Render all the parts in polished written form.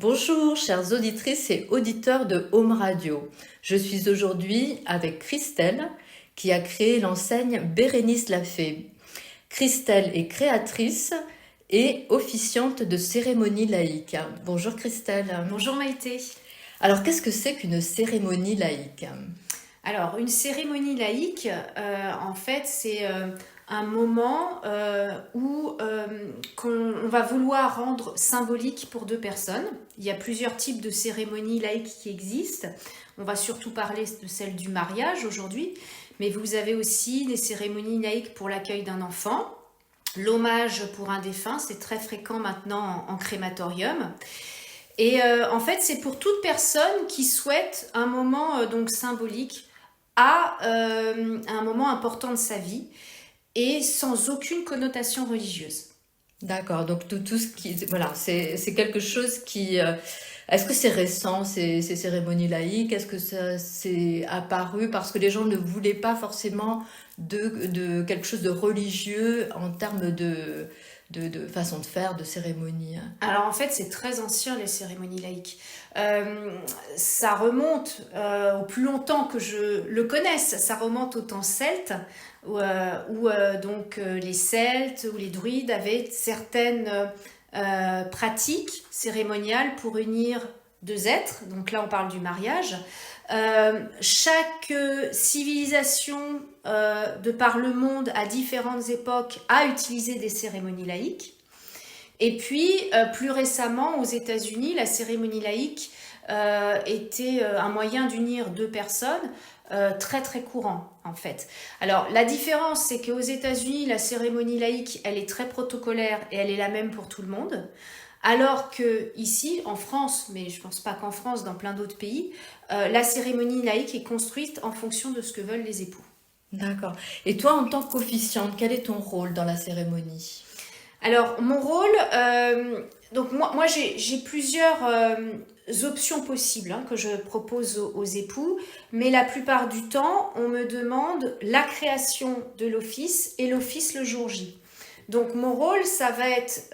Bonjour, chères auditrices et auditeurs de Home Radio. Je suis aujourd'hui avec Christelle, qui a créé l'enseigne Bérénice Lafay. Christelle est créatrice et officiante de cérémonies laïques. Bonjour Christelle. Bonjour Maïté. Alors, qu'est-ce que c'est qu'une cérémonie laïque? Alors, une cérémonie laïque, en fait, c'est un moment où on va vouloir rendre symbolique pour deux personnes. Il y a plusieurs types de cérémonies laïques qui existent. On va surtout parler de celle du mariage aujourd'hui, mais vous avez aussi des cérémonies laïques pour l'accueil d'un enfant, l'hommage pour un défunt, c'est très fréquent maintenant en crématorium. Et en fait, c'est pour toute personne qui souhaite un moment donc symbolique à un moment important de sa vie et sans aucune connotation religieuse. D'accord, donc tout ce qui... Voilà, c'est quelque chose qui... est-ce que c'est récent, ces cérémonies laïques? Est-ce que ça s'est apparu parce que les gens ne voulaient pas forcément de quelque chose de religieux en termes de façon de faire, de cérémonie? Alors en fait, c'est très ancien les cérémonies laïques. Ça remonte au plus longtemps que je le connaisse, ça remonte au temps celte, où donc les Celtes ou les druides avaient certaines pratiques cérémoniales pour unir deux êtres. Donc là, on parle du mariage. Chaque civilisation de par le monde à différentes époques a utilisé des cérémonies laïques. Et puis, plus récemment, aux États-Unis, la cérémonie laïque était un moyen d'unir deux personnes très très courant en fait. Alors la différence, c'est qu'aux États-Unis, la cérémonie laïque, elle est très protocolaire et elle est la même pour tout le monde. Alors que ici, en France, mais je ne pense pas qu'en France, dans plein d'autres pays, la cérémonie laïque est construite en fonction de ce que veulent les époux. D'accord. Et toi, en tant qu'officiante, quel est ton rôle dans la cérémonie? Alors, mon rôle, donc moi j'ai plusieurs options possibles que je propose aux époux, mais la plupart du temps, on me demande la création de l'office et l'office le jour J. Donc, mon rôle, ça va être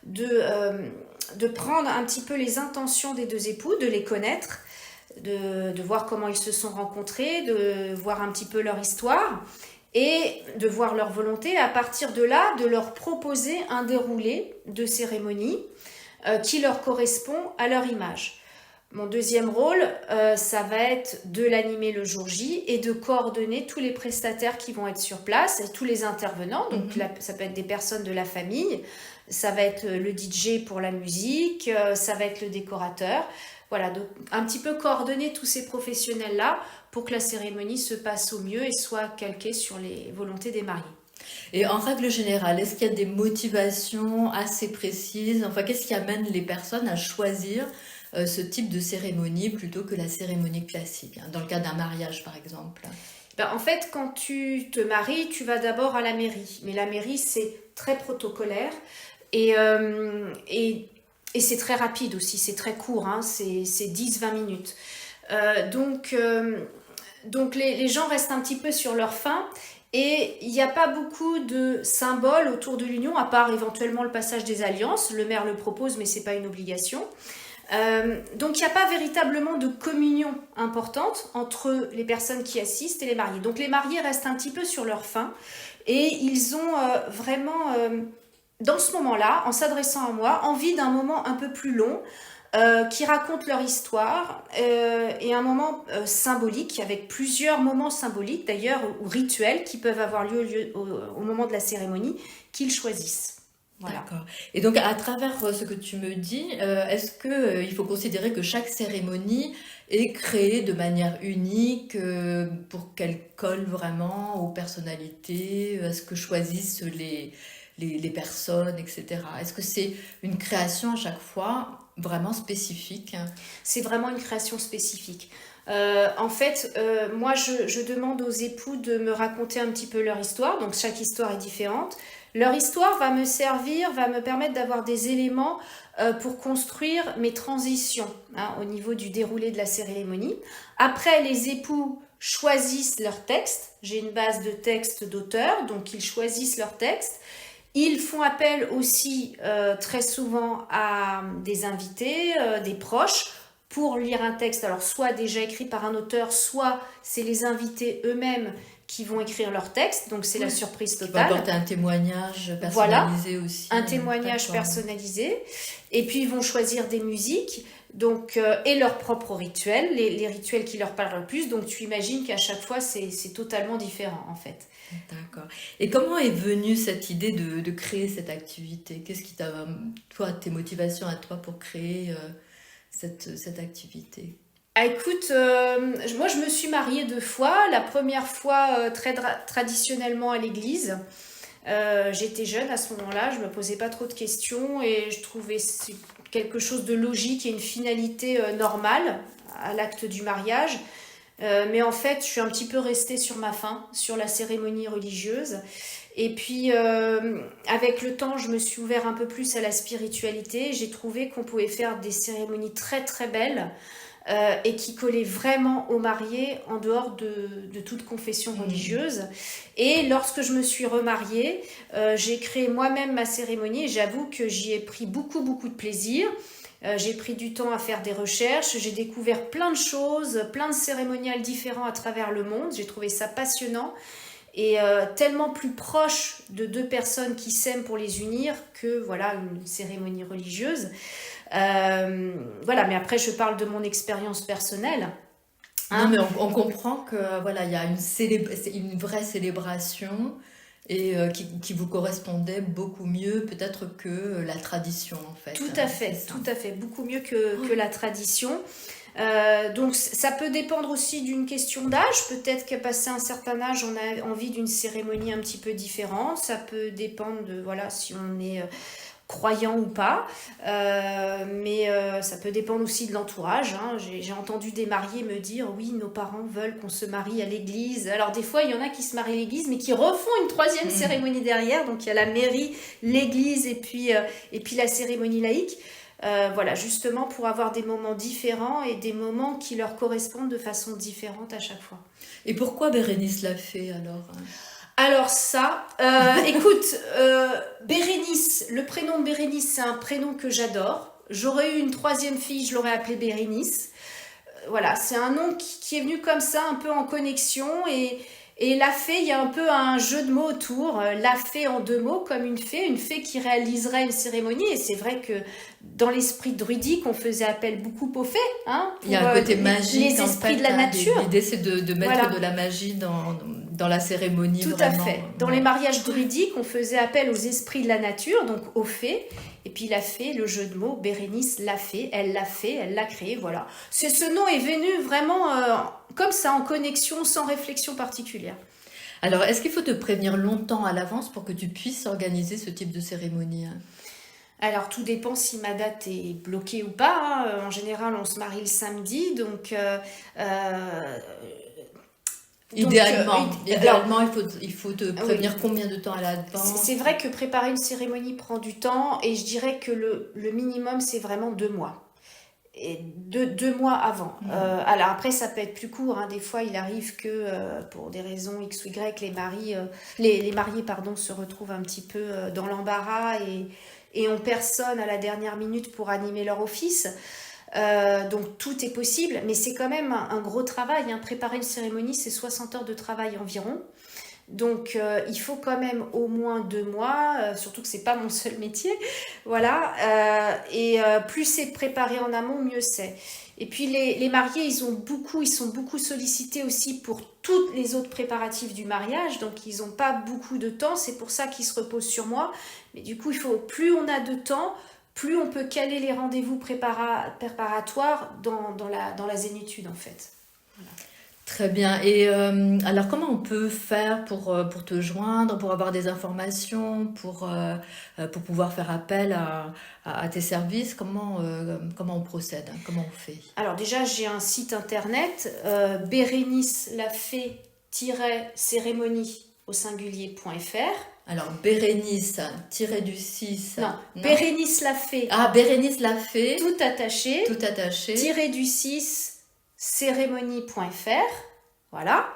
de prendre un petit peu les intentions des deux époux, de les connaître, de voir comment ils se sont rencontrés, de voir un petit peu leur histoire et de voir leur volonté. À partir de là, de leur proposer un déroulé de cérémonie qui leur correspond à leur image. Mon deuxième rôle, ça va être de l'animer le jour J et de coordonner tous les prestataires qui vont être sur place et tous les intervenants. Donc là, ça peut être des personnes de la famille, ça va être le DJ pour la musique, ça va être le décorateur. Voilà, donc un petit peu coordonner tous ces professionnels-là pour que la cérémonie se passe au mieux et soit calquée sur les volontés des mariés. Et en règle générale, est-ce qu'il y a des motivations assez précises? Enfin, qu'est-ce qui amène les personnes à choisir ce type de cérémonie plutôt que la cérémonie classique, dans le cas d'un mariage par exemple? En fait, quand tu te maries, tu vas d'abord à la mairie. Mais la mairie, c'est très protocolaire et c'est très rapide aussi, c'est très court, c'est 10-20 minutes. Donc les gens restent un petit peu sur leur faim et il n'y a pas beaucoup de symboles autour de l'union, à part éventuellement le passage des alliances. Le maire le propose, mais ce n'est pas une obligation. Donc il n'y a pas véritablement de communion importante entre les personnes qui assistent et les mariés. Donc les mariés restent un petit peu sur leur faim et ils ont vraiment, dans ce moment-là, en s'adressant à moi, envie d'un moment un peu plus long qui raconte leur histoire et un moment symbolique, avec plusieurs moments symboliques d'ailleurs ou rituels qui peuvent avoir lieu au moment de la cérémonie qu'ils choisissent. Voilà. D'accord. Et donc, à travers ce que tu me dis, est-ce que il faut considérer que chaque cérémonie est créée de manière unique pour qu'elle colle vraiment aux personnalités, à ce que choisissent les personnes, etc. Est-ce que c'est une création à chaque fois vraiment spécifique? C'est vraiment une création spécifique. En fait, moi, je demande aux époux de me raconter un petit peu leur histoire. Donc, chaque histoire est différente. Leur histoire va me servir, va me permettre d'avoir des éléments pour construire mes transitions au niveau du déroulé de la cérémonie. Après, les époux choisissent leur texte. J'ai une base de texte d'auteur, donc ils choisissent leur texte. Ils font appel aussi très souvent à des invités, des proches, pour lire un texte, alors soit déjà écrit par un auteur, soit c'est les invités eux-mêmes qui vont écrire leur texte, donc c'est la Ouais. surprise Qui va totale. apporter un témoignage Voilà, personnalisé aussi. un témoignage D'accord. personnalisé. Et puis ils vont choisir des musiques donc, et leurs propres rituels, les rituels qui leur parlent le plus. Donc tu imagines qu'à chaque fois, c'est totalement différent en fait. D'accord. Et comment est venue cette idée de créer cette activité? Qu'est-ce qui t'a, toi, tes motivations à toi pour créer cette activité? Ah, écoute, moi je me suis mariée 2 fois. La première fois très traditionnellement à l'église. J'étais jeune à ce moment-là, je me posais pas trop de questions et je trouvais quelque chose de logique et une finalité normale à l'acte du mariage. Mais en fait, je suis un petit peu restée sur ma faim, sur la cérémonie religieuse. Et puis, avec le temps, je me suis ouvert un peu plus à la spiritualité. J'ai trouvé qu'on pouvait faire des cérémonies très très belles et qui collaient vraiment aux mariés en dehors de toute confession religieuse. Et lorsque je me suis remariée, j'ai créé moi-même ma cérémonie et j'avoue que j'y ai pris beaucoup beaucoup de plaisir. J'ai pris du temps à faire des recherches, j'ai découvert plein de choses, plein de cérémoniales différents à travers le monde. J'ai trouvé ça passionnant et tellement plus proche de deux personnes qui s'aiment pour les unir que voilà une cérémonie religieuse. Voilà, mais après je parle de mon expérience personnelle. Non, Hein. mais on comprend que voilà, il y a c'est une vraie célébration et qui vous correspondait beaucoup mieux peut-être que la tradition en fait. Tout Hein, à c'est fait, ça. tout à fait, beaucoup mieux que la tradition. Donc ça peut dépendre aussi d'une question d'âge. Peut-être qu'à passer un certain âge, on a envie d'une cérémonie un petit peu différente. Ça peut dépendre de voilà si on est croyant ou pas. Mais ça peut dépendre aussi de l'entourage. Hein. J'ai entendu des mariés me dire oui, nos parents veulent qu'on se marie à l'église. Alors des fois, il y en a qui se marient à l'église, mais qui refont une troisième cérémonie derrière. Donc il y a la mairie, l'église et puis la cérémonie laïque. Voilà, justement pour avoir des moments différents et des moments qui leur correspondent de façon différente à chaque fois. Et pourquoi Bérénice l'a fait alors? Hein? Alors ça, écoute, Bérénice, le prénom de Bérénice, c'est un prénom que j'adore. J'aurais eu une troisième fille, je l'aurais appelée Bérénice. Voilà, c'est un nom qui est venu comme ça, un peu en connexion. Et la fée, il y a un peu un jeu de mots autour. La fée en 2 mots, comme une fée qui réaliserait une cérémonie. Et c'est vrai que dans l'esprit druidique, on faisait appel beaucoup aux fées. Hein, Il y a un côté magique les en esprits fait. de la Hein, nature. l'idée c'est de mettre Voilà. de la magie dans la cérémonie Tout à vraiment. fait. Dans les mariages druidiques, on faisait appel aux esprits de la nature, donc aux fées. Et puis la fée, le jeu de mots, Bérénice l'a fait, elle l'a créé, voilà. Ce nom est venu vraiment comme ça, en connexion, sans réflexion particulière. Alors, est-ce qu'il faut te prévenir longtemps à l'avance pour que tu puisses organiser ce type de cérémonie? Hein? Alors tout dépend si ma date est bloquée ou pas. Hein. En général, on se marie le samedi, donc... Idéalement, alors, il faut te oui. prévenir combien de temps à l'avance? C'est vrai que préparer une cérémonie prend du temps et je dirais que le minimum, c'est vraiment 2 mois. Et 2 mois avant. Alors après, ça peut être plus court. Hein. Des fois, il arrive que pour des raisons X ou Y, les mariés pardon, se retrouvent un petit peu dans l'embarras et ont personne à la dernière minute pour animer leur office. Donc tout est possible, mais c'est quand même un gros travail. Hein. Préparer une cérémonie, c'est 60 heures de travail environ. Donc il faut quand même au moins 2 mois, surtout que c'est pas mon seul métier, voilà. Plus c'est préparé en amont, mieux c'est. Et puis les mariés, ils sont beaucoup sollicités aussi pour tous les autres préparatifs du mariage, donc ils n'ont pas beaucoup de temps. C'est pour ça qu'ils se reposent sur moi. Mais du coup, plus on a de temps, plus on peut caler les rendez-vous préparatoires dans la zénitude en fait. Voilà. Très bien. Et alors, comment on peut faire pour te joindre, pour avoir des informations, pour pouvoir faire appel à tes services? Comment on procède? Hein? Comment on fait? Alors déjà, j'ai un site internet, bérénice-cérémonie au singulier.fr. Alors, Bérénice, tiré du 6. Non, Non? Bérénice l'a fait, Ah, Bérénice l'a fait, tout attaché, tout attaché. tiré du 6, cérémonie.fr. Voilà.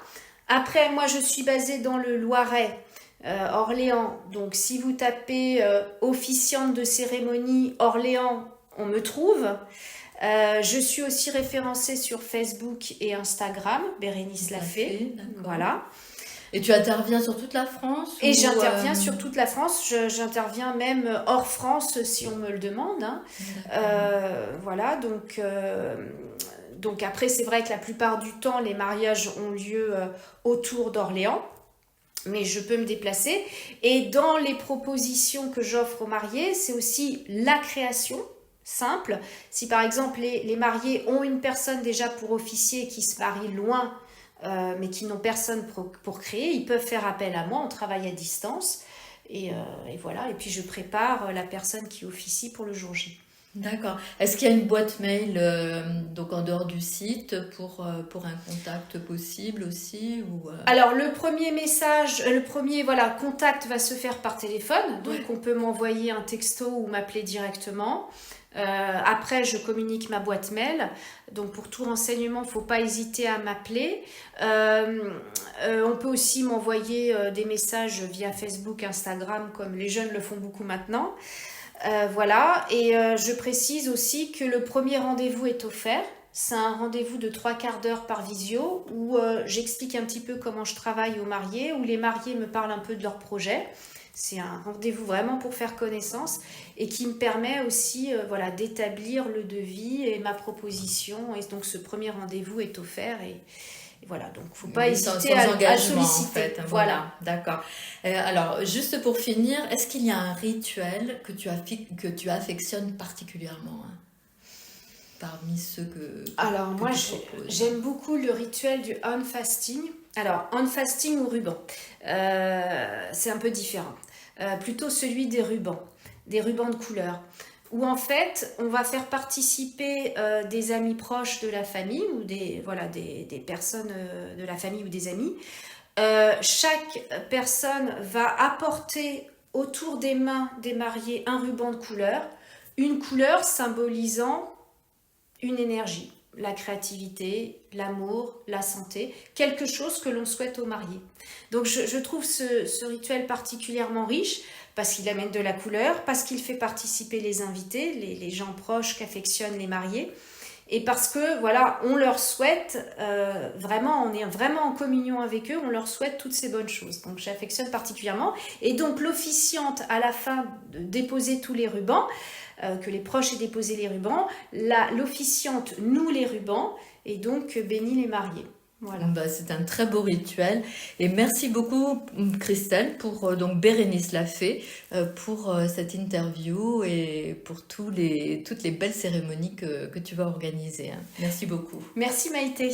Après, moi, je suis basée dans le Loiret. Orléans. Donc si vous tapez officiante de cérémonie Orléans, on me trouve. Je suis aussi référencée sur Facebook et Instagram, Bérénice Tout à Lafay. fait, d'accord. Voilà. Et tu interviens sur toute la France Et ou j'interviens sur toute la France, j'interviens même hors France si on me le demande. Hein. D'accord. Voilà, donc après c'est vrai que la plupart du temps les mariages ont lieu autour d'Orléans, mais je peux me déplacer. Et dans les propositions que j'offre aux mariés, c'est aussi la création simple. Si par exemple les mariés ont une personne déjà pour officier qui se marie loin, mais qui n'ont personne pour créer, ils peuvent faire appel à moi, on travaille à distance. Et voilà, et puis je prépare la personne qui officie pour le jour J. D'accord. Est-ce qu'il y a une boîte mail donc en dehors du site pour un contact possible aussi ou Alors le premier message, le premier voilà, contact va se faire par téléphone, donc Ouais. on peut m'envoyer un texto ou m'appeler directement. Après, je communique ma boîte mail. Donc, pour tout renseignement, il ne faut pas hésiter à m'appeler. On peut aussi m'envoyer des messages via Facebook, Instagram, comme les jeunes le font beaucoup maintenant. Voilà. Et je précise aussi que le premier rendez-vous est offert. C'est un rendez-vous de 3/4 d'heure par visio où j'explique un petit peu comment je travaille aux mariés, où les mariés me parlent un peu de leur projet. C'est un rendez-vous vraiment pour faire connaissance et qui me permet aussi voilà, d'établir le devis et ma proposition. Et donc ce premier rendez-vous est offert et voilà, donc il ne faut pas Oui, hésiter sans à engagement en solliciter. fait. Voilà. Voilà, d'accord. Alors, juste pour finir, est-ce qu'il y a un rituel que tu affectionnes particulièrement hein, parmi ceux Alors que moi tu proposes? j'aime beaucoup le rituel du on fasting. Alors on fasting ou ruban, c'est un peu différent. Plutôt celui des rubans de couleur, où en fait on va faire participer des amis proches de la famille ou voilà, des personnes de la famille ou des amis. Chaque personne va apporter autour des mains des mariés un ruban de couleur, une couleur symbolisant une énergie, la créativité, l'amour, la santé, quelque chose que l'on souhaite aux mariés. Donc je trouve ce rituel particulièrement riche parce qu'il amène de la couleur, parce qu'il fait participer les invités, les gens proches qu'affectionnent les mariés, et parce que voilà, on leur souhaite vraiment, on est vraiment en communion avec eux, on leur souhaite toutes ces bonnes choses. Donc j'affectionne particulièrement. Et donc l'officiante à la fin de déposer tous les rubans, que les proches aient déposé les rubans, l'officiante noue les rubans et donc bénit les mariés. Voilà. Bah, c'est un très beau rituel. Et merci beaucoup, Christelle, pour donc Bérénice Lafay, pour cette interview et pour toutes les belles cérémonies que tu vas organiser. Hein. Merci beaucoup. Merci Maïté.